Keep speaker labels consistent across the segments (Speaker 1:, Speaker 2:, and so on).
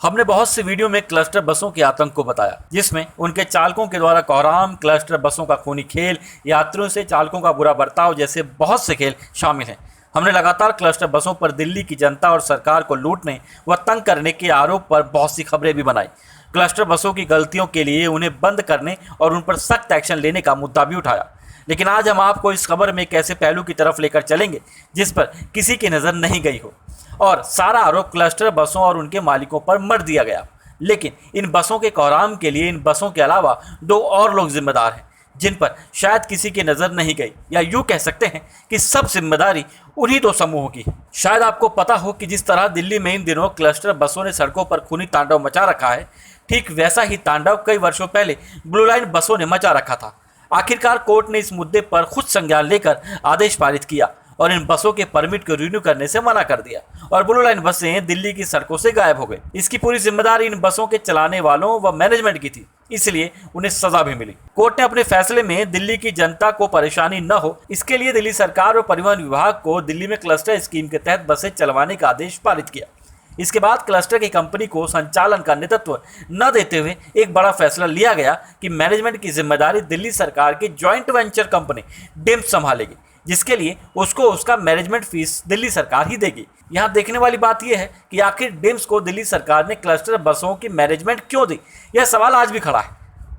Speaker 1: हमने बहुत सी वीडियो में क्लस्टर बसों के आतंक को बताया, जिसमें उनके चालकों के द्वारा कोहराम, क्लस्टर बसों का खूनी खेल, यात्रियों से चालकों का बुरा बर्ताव जैसे बहुत से खेल शामिल हैं। हमने लगातार क्लस्टर बसों पर दिल्ली की जनता और सरकार को लूटने व तंग करने के आरोप पर बहुत सी खबरें भी बनाई। क्लस्टर बसों की गलतियों के लिए उन्हें बंद करने और उन पर सख्त एक्शन लेने का मुद्दा भी उठाया। लेकिन आज हम आपको इस खबर में एक ऐसे पहलू की तरफ लेकर चलेंगे जिस पर किसी की नज़र नहीं गई हो, और सारा आरोप क्लस्टर बसों और उनके मालिकों पर मढ़ दिया गया। लेकिन इन बसों के कोहराम के लिए इन बसों के अलावा दो और लोग जिम्मेदार हैं, जिन पर शायद किसी की नज़र नहीं गई, या यूँ कह सकते हैं कि सब जिम्मेदारी उन्हीं दो समूहों की है। शायद आपको पता हो कि जिस तरह दिल्ली में इन दिनों क्लस्टर बसों ने सड़कों पर खूनी तांडव मचा रखा है, ठीक वैसा ही तांडव कई वर्षों पहले ब्लू लाइन बसों ने मचा रखा था। आखिरकार कोर्ट ने इस मुद्दे पर खुद संज्ञान लेकर आदेश पारित किया और इन बसों के परमिट को रिन्यू करने से मना कर दिया, और ब्लू लाइन बसें दिल्ली की सड़कों से गायब हो गई। इसकी पूरी जिम्मेदारी इन बसों के चलाने वालों व मैनेजमेंट की थी, इसलिए उन्हें सजा भी मिली। कोर्ट ने अपने फैसले में दिल्ली की जनता को परेशानी न हो, इसके लिए दिल्ली सरकार और परिवहन विभाग को दिल्ली में क्लस्टर स्कीम के तहत बसें चलवाने का आदेश पारित किया। इसके बाद क्लस्टर की कंपनी को संचालन का नेतृत्व न देते हुए एक बड़ा फैसला लिया गया कि मैनेजमेंट की जिम्मेदारी दिल्ली सरकार की जॉइंट वेंचर कंपनी डिम्स संभालेगी, जिसके लिए उसको उसका मैनेजमेंट फीस दिल्ली सरकार ही देगी। यहाँ देखने वाली बात यह है कि आखिर डिम्स को दिल्ली सरकार ने क्लस्टर बसों की मैनेजमेंट क्यों दी, यह सवाल आज भी खड़ा है।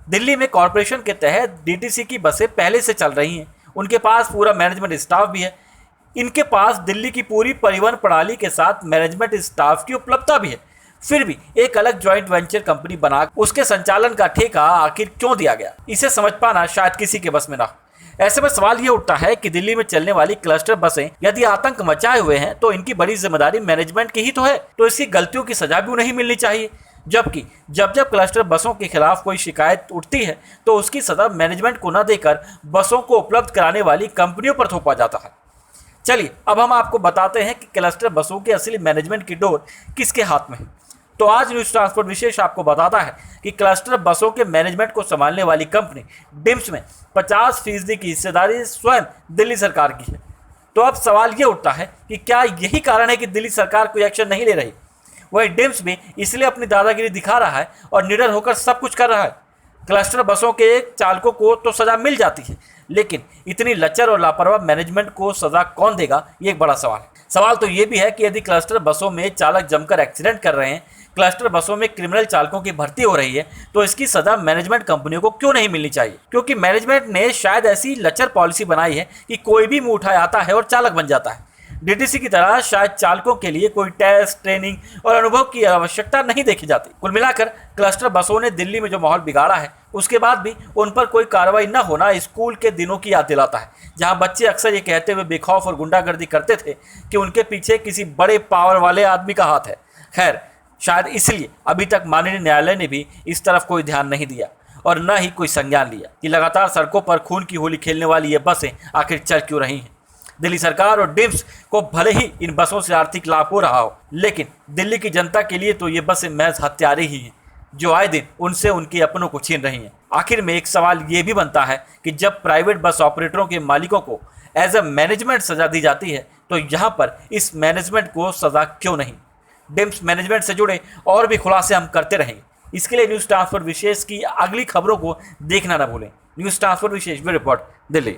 Speaker 1: दिल्ली में कॉरपोरेशन के तहत डीटीसी की बसें पहले से चल रही हैं, उनके पास पूरा मैनेजमेंट स्टाफ भी है, इनके पास दिल्ली की पूरी परिवहन प्रणाली के साथ मैनेजमेंट स्टाफ की उपलब्धता भी है। फिर भी एक अलग जॉइंट वेंचर कंपनी बना उसके संचालन का ठेका आखिर क्यों दिया गया, इसे समझ पाना शायद किसी के बस में ना हो। ऐसे में सवाल ये उठता है कि दिल्ली में चलने वाली क्लस्टर बसें यदि आतंक मचाए हुए हैं तो इनकी बड़ी जिम्मेदारी मैनेजमेंट की ही तो है, तो इसकी गलतियों की सजा भी उन्हें मिलनी चाहिए। जबकि जब क्लस्टर बसों के खिलाफ कोई शिकायत उठती है तो उसकी सजा मैनेजमेंट को न देकर बसों को उपलब्ध कराने वाली कंपनियों पर थोपा जाता है। चलिए अब हम आपको बताते हैं कि क्लस्टर बसों के असली मैनेजमेंट की डोर किसके हाथ में है। तो आज न्यूज़ ट्रांसपोर्ट विशेष आपको बताता है कि क्लस्टर बसों के मैनेजमेंट को संभालने वाली कंपनी डिम्स में 50% की हिस्सेदारी स्वयं दिल्ली सरकार की है। तो अब सवाल ये उठता है कि क्या यही कारण है कि दिल्ली सरकार कोई एक्शन नहीं ले रही। वही डिम्स भी इसलिए अपनी दादागिरी दिखा रहा है और निडर होकर सब कुछ कर रहा है। क्लस्टर बसों के चालकों को तो सजा मिल जाती है, लेकिन इतनी लचर और लापरवाह मैनेजमेंट को सजा कौन देगा, ये एक बड़ा सवाल है। सवाल तो ये भी है कि यदि क्लस्टर बसों में चालक जमकर एक्सीडेंट कर रहे हैं, क्लस्टर बसों में क्रिमिनल चालकों की भर्ती हो रही है, तो इसकी सजा मैनेजमेंट कंपनियों को क्यों नहीं मिलनी चाहिए। क्योंकि मैनेजमेंट ने शायद ऐसी लचर पॉलिसी बनाई है कि कोई भी मुंह उठाए आता है और चालक बन जाता है। डीटीसी की तरह शायद चालकों के लिए कोई टेस्ट, ट्रेनिंग और अनुभव की आवश्यकता नहीं देखी जाती। कुल मिलाकर क्लस्टर बसों ने दिल्ली में जो माहौल बिगाड़ा है, उसके बाद भी उन पर कोई कार्रवाई न होना स्कूल के दिनों की याद दिलाता है, जहां बच्चे अक्सर ये कहते हुए बेखौफ और गुंडागर्दी करते थे कि उनके पीछे किसी बड़े पावर वाले आदमी का हाथ है। खैर, शायद इसलिए अभी तक माननीय न्यायालय ने भी इस तरफ कोई ध्यान नहीं दिया और न ही कोई संज्ञान लिया कि लगातार सड़कों पर खून की होली खेलने वाली ये बसें आखिर चल क्यों रही हैं। दिल्ली सरकार और डिम्स को भले ही इन बसों से आर्थिक लाभ हो रहा हो, लेकिन दिल्ली की जनता के लिए तो ये बसें महज हत्यारे ही हैं, जो आए दिन उनसे उनके अपनों को छीन रही हैं। आखिर में एक सवाल ये भी बनता है कि जब प्राइवेट बस ऑपरेटरों के मालिकों को एज ए मैनेजमेंट सजा दी जाती है, तो यहाँ पर इस मैनेजमेंट को सजा क्यों नहीं। डिम्स मैनेजमेंट से जुड़े और भी खुलासे हम करते रहेंगे। इसके लिए न्यूज़ ट्रांसपोर्ट विशेष की अगली खबरों को देखना न भूलें। न्यूज़ ट्रांसपोर्ट विशेष ब्यूरो रिपोर्ट, दिल्ली।